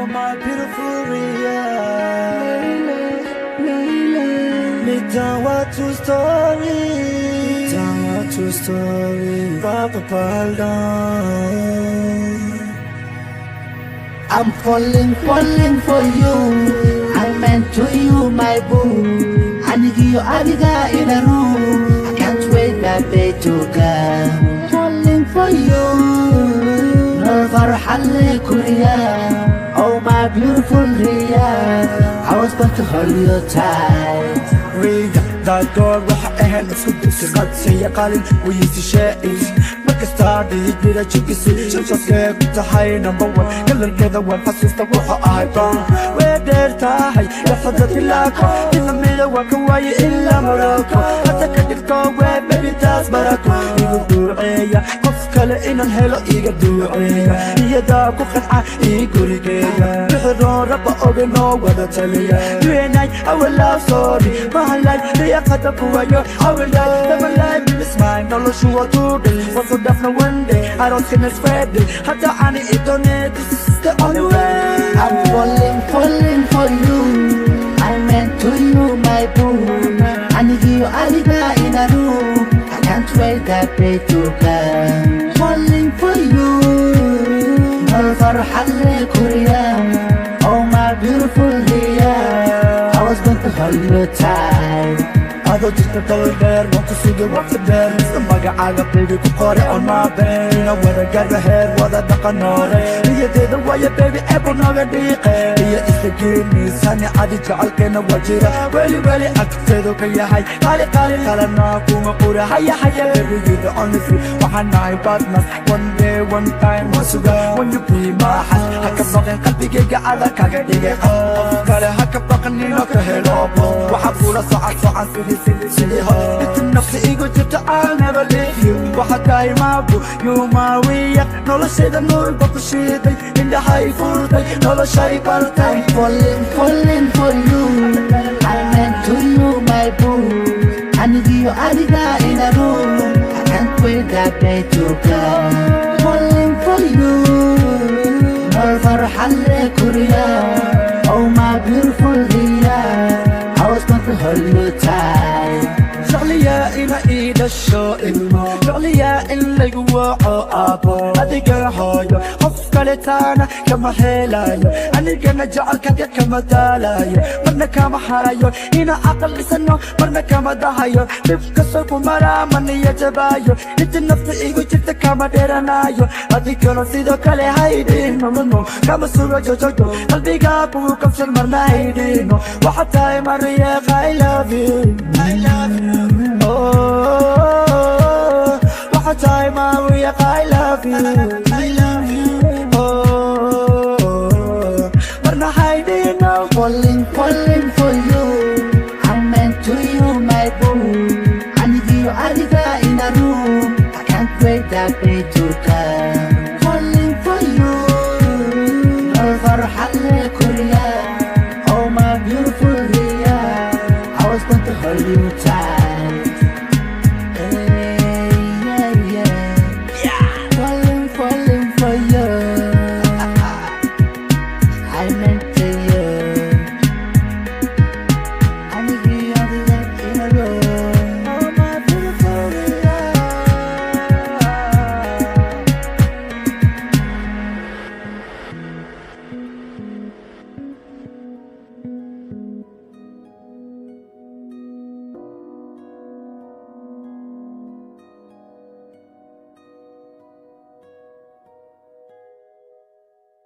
Oh my beautiful Ria, Nitawa true story, true story, Papa Paldon. I'm falling for you. I meant to you, my boo. I need you, Adiga in a room. I can't wait that day to come. Falling for you. Never Halle Korea. Oh, my beautiful Ria. I was going to hold you tight. Ria, that door, وحقها نسكت قد سيقال ويستشائش started with a chicken suit, just get the high number one. Kill the one fastest the water I found. Where there tie, that's what the lack in the middle, walk away in La Morocco. I take a dip go where baby that's Barako. You do a of color in a hello, eager do a dark cook and I eager again. The door up over no weather tell you. You and I will love sorry. My life, they are cut up away. I will die, never life in this mind. No, sure to the no one day, I don't think it's ready. Had to any it on it, this is the only way. I'm falling for you. I meant to you, my boo. I need you, Adiga in a room. I can't wait that day to come. Falling for you. Never Halle Korea. Oh, my beautiful Ria. I was going to hold you tight. I don't just tell there, want to see the what's there. The maga aga baby could put it on my bed. You know when I get the head, what I duck on it. You did the way your baby apple no get the you is the gimme, sunny adi chalken of wajira. Really, I could say the kaya high. Kali, no, kuma pura higher, baby, you the only free. Wahana, partners, one day, one time, once you go, when you be my hand. I can fucking Kalpiga, other kaka digger. Kala Hakapakan, you know, hello, Wahapura, so I saw it's enough to ego to I'll never leave you. Wahakai Mabu, you Maria. No, let's say the Nur, but the shit in the high full day. No, let's say part time. Falling for you. I meant to you, my boo. I need you, Adiga in a room. I can't wait that day to come. Falling for you. Never Halle Korea. Oh, my beautiful Ria. I was going to hold you tight. Shaliya ina ida show ilmo Shaliya in lagu wa'o abo Adiga hoyo Hof kalitana kama helayo Aniga naja'alka kama dalayo Marna kama harayo Ina aqal lisano Marna kama dahayo Bibka soku maraman niya jabayo Iti nafta igu jirta kama deranayo Adiga no sido kale haidin Mamuno kama sura jojojo Qalbiga buhu kafshal marna haidino Waxatay mariya I love you I love you Oh, what time are we? I love you. I love you. Oh, but not hiding now. Falling for you. I'm meant to you, my boo. I need you, Adiga in a room. I can't wait that day to come.